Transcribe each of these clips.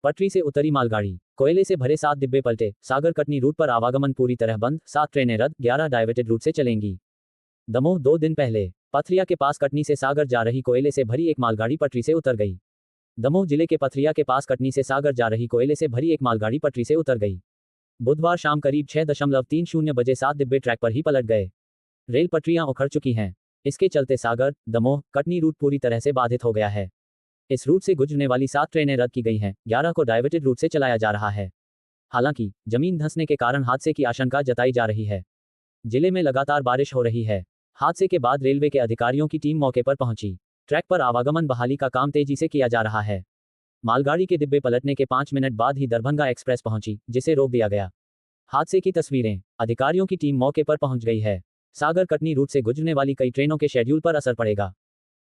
पटरी से उतरी मालगाड़ी, कोयले से भरे 7 डिब्बे पलटे, सागर कटनी रूट पर आवागमन पूरी तरह बंद, 7 ट्रेनें रद्द, 11 डाइवर्टेड रूट से चलेंगी। दमोह 2 दिन पहले पथरिया के पास कटनी से सागर जा रही कोयले से भरी एक मालगाड़ी पटरी से उतर गई। दमोह जिले के पथरिया के पास कटनी से सागर जा रही कोयले से भरी एक मालगाड़ी पटरी से उतर गई। बुधवार शाम करीब 6:30 बजे 7 डिब्बे ट्रैक पर ही पलट गए। रेल पटरियां उखड़ चुकी हैं। इसके चलते सागर, दमोह, कटनी रूट पूरी तरह से बाधित हो गया है। इस रूट से गुजरने वाली 7 ट्रेनें रद्द की गई हैं, 11 को डाइवर्टेड रूट से चलाया जा रहा है। हालांकि जमीन धंसने के कारण हादसे की आशंका जताई जा रही है। जिले में लगातार बारिश हो रही है। हादसे के बाद रेलवे के अधिकारियों की टीम मौके पर पहुंची। ट्रैक पर आवागमन बहाली का काम तेजी से किया जा रहा है। मालगाड़ी के डिब्बे पलटने के 5 मिनट बाद ही दरभंगा एक्सप्रेस पहुंची, जिसे रोक दिया गया। हादसे की तस्वीरें, अधिकारियों की टीम मौके पर पहुंच गई है। सागर कटनी रूट से गुजरने वाली कई ट्रेनों के शेड्यूल पर असर पड़ेगा।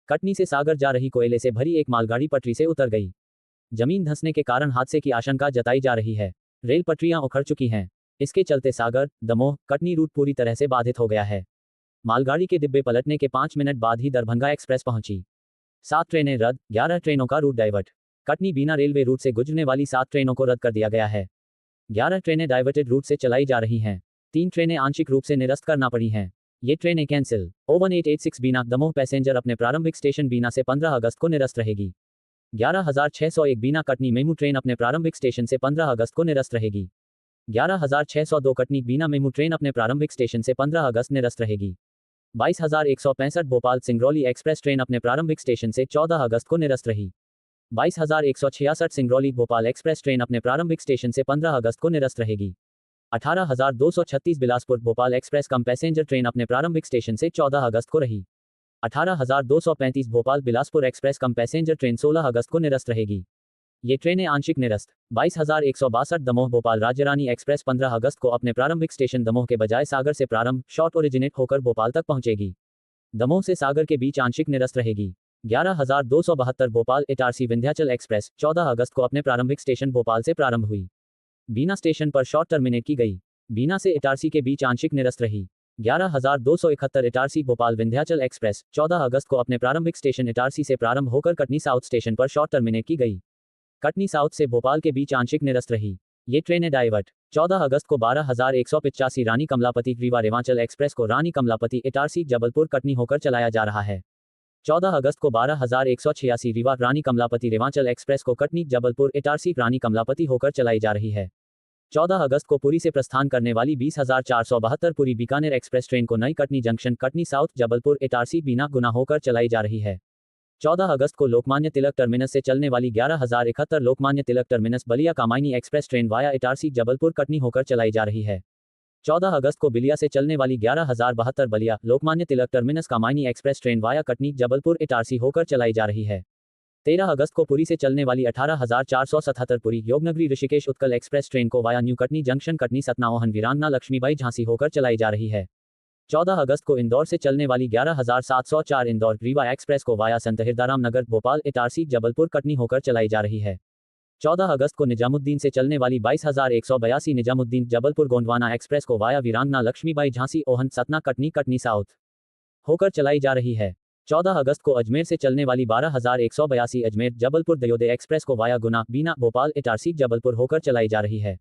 कटनी से सागर जा रही कोयले से भरी एक मालगाड़ी पटरी से उतर गई। जमीन धंसने के कारण हादसे की आशंका जताई जा रही है। रेल पटरियां उखड़ चुकी हैं। इसके चलते सागर, दमोह, कटनी रूट पूरी तरह से बाधित हो गया है। मालगाड़ी के डिब्बे पलटने के 5 मिनट बाद ही दरभंगा एक्सप्रेस पहुंची। 7 ट्रेनें रद्द, 11 ट्रेनों का रूट डाइवर्ट। कटनी बीना रेलवे रूट से गुजरने वाली 7 ट्रेनों को रद्द कर दिया गया है। 11 ट्रेनें डाइवर्टेड रूट से चलाई जा रही हैं। 3 ट्रेनें आंशिक रूप से निरस्त करना पड़ी हैं। ये ट्रेनें कैंसिल। 01886 बीना दमोह पैसेंजर अपने प्रारंभिक स्टेशन बीना से 15 अगस्त को निरस्त रहेगी। 11601 बीना कटनी मेमू ट्रेन अपने प्रारंभिक स्टेशन से 15 अगस्त को निरस्त रहेगी। 11602 कटनी बीना मेमू ट्रेन अपने प्रारंभिक स्टेशन से 15 अगस्त निरस्त रहेगी। 22165 भोपाल सिंगरौली एक्सप्रेस ट्रेन अपने प्रारंभिक स्टेशन से 14 अगस्त को निरस्त रही। 22166 सिंगरौली भोपाल एक्सप्रेस ट्रेन अपने प्रारंभिक स्टेशन से 15 अगस्त को निरस्त रहेगी। 18236 बिलासपुर भोपाल एक्सप्रेस कम पैसेंजर ट्रेन अपने प्रारंभिक स्टेशन से 14 अगस्त को रही। 18235 भोपाल बिलासपुर एक्सप्रेस कम पैसेंजर ट्रेन 16 अगस्त को निरस्त रहेगी। ये ट्रेनें आंशिक निरस्त। 22162 दमोह भोपाल राज्यरानी एक्सप्रेस 15 अगस्त को अपने प्रारंभिक स्टेशन दमोह के बजाय सागर से प्रारंभ शॉर्ट ओरिजिनेट होकर भोपाल तक पहुंचेगी। दमोह से सागर के बीच आंशिक निरस्त रहेगी। 11272 भोपाल इटारसी विंध्याचल एक्सप्रेस 14 अगस्त को अपने प्रारंभिक स्टेशन भोपाल से प्रारंभ हुई। बीना स्टेशन पर शॉर्ट टर्मिनेट की गई। बीना से इटारसी के बीच आंशिक निरस्त रही। 11271 इटारसी भोपाल विंध्याचल एक्सप्रेस 14 अगस्त को अपने प्रारंभिक स्टेशन इटारसी से प्रारंभ होकर कटनी साउथ स्टेशन पर शॉर्ट टर्मिनेट की गई। कटनी साउथ से भोपाल के बीच आंशिक निरस्त रही। ये ट्रेनें डाइवर्ट। 14 अगस्त को 12185 रानी कमलापति रीवा रेवांचल एक्सप्रेस को रानी कमलापति इटारसी जबलपुर कटनी होकर चलाया जा रहा है। 14 अगस्त को 12186 रीवा रानी कमलापति रेवांचल एक्सप्रेस को कटनी जबलपुर इटारसी रानी कमलापति होकर चलाई जा रही है। 14 अगस्त को पुरी से प्रस्थान करने वाली 20472 पुरी बीकानेर एक्सप्रेस ट्रेन को नई कटनी जंक्शन कटनी साउथ जबलपुर इटारसी बीना गुना होकर चलाई जा रही है। 14 अगस्त को लोकमान्य तिलक टर्मिनस से चलने वाली 11071 Lokmanya Tilak Terminus Ballia Kamayani Express train via Itarsi Jabalpur Katni होकर चलाई जा रही है। 14 अगस्त को बिलिया से चलने वाली 11072 Ballia Lokmanya Tilak Terminus Kamayani Express train via Katni Jabalpur Itarsi होकर चलाई जा रही है। 13 अगस्त को पुरी से चलने वाली 18477 पुरी योगनगरी ऋषिकेश उत्कल एक्सप्रेस ट्रेन को via new Katni junction Katni Satna ओहन वीरांगना लक्ष्मीबाई झांसी होकर चलाई जा रही है। 14 अगस्त को इंदौर से चलने वाली 11704 इंदौर रीवा एक्सप्रेस को वाया संत हिरदाराम नगर भोपाल इटारसी जबलपुर कटनी होकर चलाई जा रही है। 14 अगस्त को निजामुद्दीन से चलने वाली 22182 निजामुद्दीन जबलपुर गोंडवाना एक्सप्रेस को वाया वीरांगना लक्ष्मीबाई झांसी ओहन सतना कटनी कटनी साउथ होकर चलाई जा रही है। 14 अगस्त को अजमेर से चलने वाली 12182 अजमेर जबलपुर दयोदय एक्सप्रेस को वाया गुना बीना भोपाल इटारसी जबलपुर होकर चलाई जा रही है।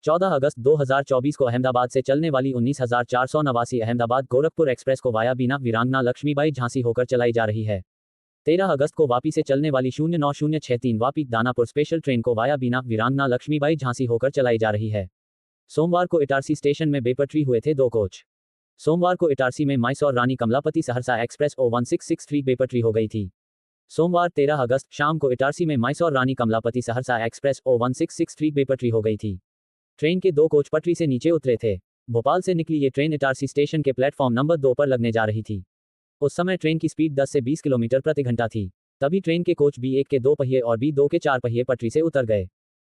14 अगस्त 2024 को अहमदाबाद से चलने वाली 19489 अहमदाबाद गोरखपुर एक्सप्रेस को वाया बीना वीरांगना लक्ष्मीबाई झांसी होकर चलाई जा रही है। 13 अगस्त को वापी से चलने वाली 09063 वापी दानापुर स्पेशल ट्रेन को वाया बीना वीरांगना लक्ष्मीबाई झांसी होकर चलाई जा रही है। सोमवार को इटारसी स्टेशन में बेपटरी हुए थे 2 कोच। सोमवार को इटारसी में मैसूर रानी कमलापति सहरसा एक्सप्रेस 01663 बेपटरी हो गई थी। सोमवार 13 अगस्त शाम को इटारसी में मैसूर रानी कमलापति सहरसा एक्सप्रेस 01663 बेपटरी हो गई थी। ट्रेन के 2 कोच पटरी से नीचे उतरे थे। भोपाल से निकली ये ट्रेन इटारसी स्टेशन के प्लेटफॉर्म नंबर 2 पर लगने जा रही थी। उस समय ट्रेन की स्पीड 10 से 20 किलोमीटर प्रति घंटा थी। तभी ट्रेन के कोच B1 के 2 पहिए और B2 के 4 पहिए पटरी से उतर गए।